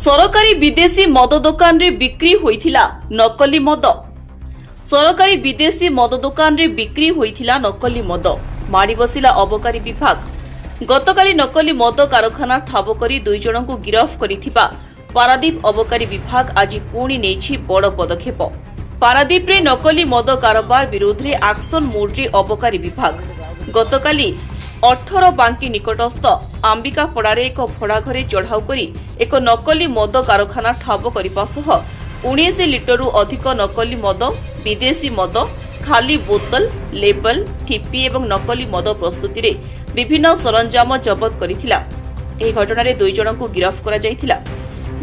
सरकारी विदेशी मद दुकान रे बिक्री होइथिला नकली मद। सरकारी विदेशी मद दुकान रे बिक्री होइथिला नकली मद। माड़ी बसिला अबकारी विभाग। गतकाली नकली मद कारखाना ठाब करी 2 जनकु गिरफ करिथिबा पारादीप अबकारी विभाग आज पुणी नेछि बड़ पदक्षेप। पारादीप रे नकली मद कारोबार विरोध रे एक्शन मोड रे अबकारी विभाग गतकाली 18 बांकी निकटस्थ आंबिकापड़ारे एक भड़ा घरे चढ़ाऊ करी एक नकली मद कारखाना ठाब करने सह 19 लिटरु अधिक नकली मद, विदेशी मद, खाली बोतल, लेबल, ठिपी एवं नकली मद प्रस्तुति रे विभिन्न सरंजाम जबत करिथिला। एही घटना रे 2 जनकु गिरफ करा जायथिला।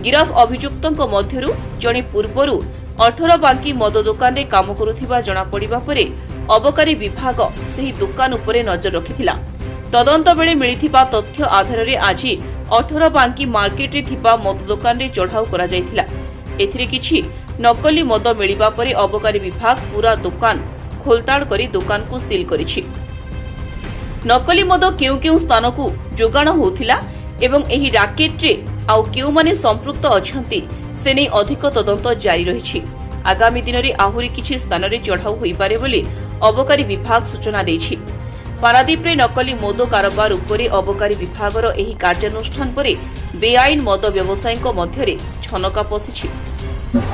गिरफ अभियुक्तଙ୍କ मध्यरु जणे पूर्वरु 18 बांकी मद दुकान रे काम करुथिबा जणा पड़िबा परे अबकारी विभाग सेही दुकान उपरे नजर रखिथिला। तदंत बेले मिलिथिबा तथ्य आधार रे आज 18 बांकी मार्केट रे थिबा मद दुकान रे चढ़ाऊ करा जायथिला। एथिरे किछि नकली मद मिलिबा परे अबकारी विभाग पूरा दुकान खोलताड़ करी दुकान को सील करिछि। नकली मद केउ केउ स्थान को जोगाण होथिला एवं एही राकेट रे आउ केउ माने संपृक्त अछंती से नै अधिक तदंत जारी रहिछि। आगामी दिन रे आहुरी किछि स्थान रे चढ़ाऊ होई पारे बोली अबकारी विभाग सूचना दैछि। पारादीप रे नकली मद कारोबार उपरे अबकारी विभागर एही कार्यानुष्ठान परे बेआईन मद व्यवसायीक मध्यरे छनका पसिछि।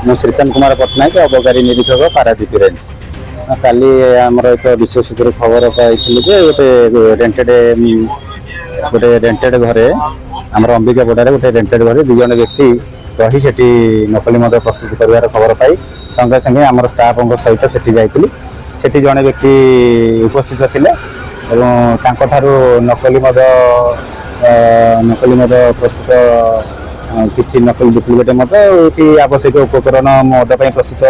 मु श्रीकांत कुमार पटनायक अबकारी निरीक्षक पारादीप रेंज। काली हमर एक विशेष खबर पाइथिलु जे गोटे रेंटेड घरे हमर अंबिकापड़ारे गोटे रेंटेड घरे 2 जण व्यक्ति रही सेठी नकली मद प्रस्तुत करिवार खबर पाई संगे संगे हमर स्टाफक सहित सेठी जाइथिलु। सेठी जण व्यक्ति उपस्थित थिले एवं तांको ठारू नकली मद प्रस्तुत किसी नकली डुप्लिकेट मद आवश्यक उपकरण मद प्रस्तुत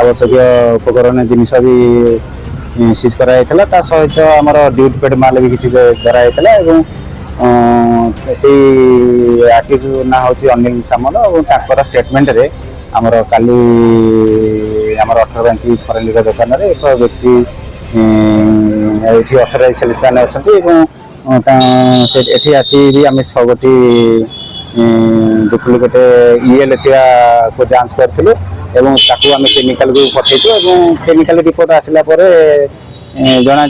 आवश्यक उपकरण जिनस भी सीज कराइला। ता सहित आमर ड्यूटी पेड माल भी किसी धराइला एवं से आर्टिस्ट ना हूँ अनिल सामल और स्टेटमेंट रे आमर काली आमर 18 बांकी फरेनिक दुकान रे एक व्यक्ति ऑथराइज सेल्समैन अच्छी आसी भी आम 6 गोटी डुप्लिकेट ईएल को जांच करूँ एवं ताकू आम केमिकल को पठेचु केमिकल रिपोर्ट आसला जना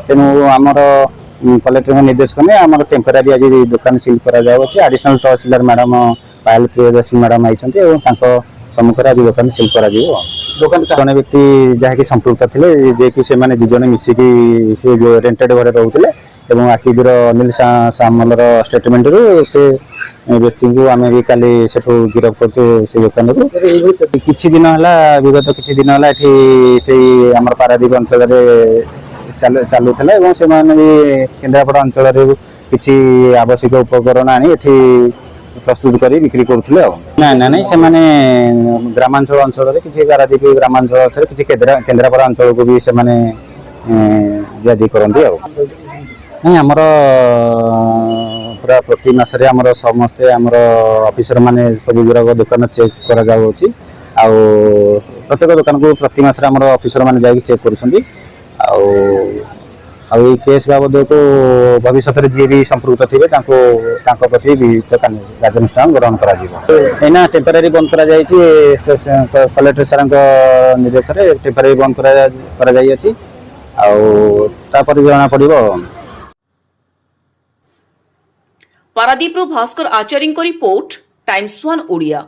तेणु आमर कलेक्टर निर्देश कने आमर टेम्परारी आज दुकान सील करा एडिशनल तहसीलदार मैडम पायल प्रियदर्शी मैडम आई सम्मुखें आज दुकान सील करा दुकान जड़े व्यक्ति जहाँकि संपृक्त थे जे कि से माने 2 जण मिसिकी से रेंटेड घरे रोते एवं आखिर अनिल सामल स्टेटमेंट रू से व्यक्ति को आम भी काली से गिरफ कर दुकान रू किछि दिन है विगत किछि दिन है से आम पारादीप अंचल चलुला से केन्द्रापड़ा अंचल किछि आवश्यक उपकरण आनी प्रस्तुत कर बिक्री करुले ना ना ना से ग्रामांचल अंचल किसी पारादीप ग्रामांचल किसी केन्द्रापड़ा अंचल को भी से दियादी करती नहीं आमर पूरा प्रति मासरे आमर समस्ते आमर ऑफिसर माने सब गुराक दुकान चेक करा जाउछि आ प्रत्येक दुकान को प्रति मासरे आमर ऑफिसर माने जाई चेक करूछंती आ केस बाबद को भविष्य में जी भी संपृक्त थे प्रति कार्यानुष्ठान ग्रहण करना टेम्परारी बंद कर कलेक्टर सार निर्देश टेम्परारी बंद कर जना पड़ो। पारादीप भास्कर आचार्य रिपोर्ट टाइम्स 1 ओडिया।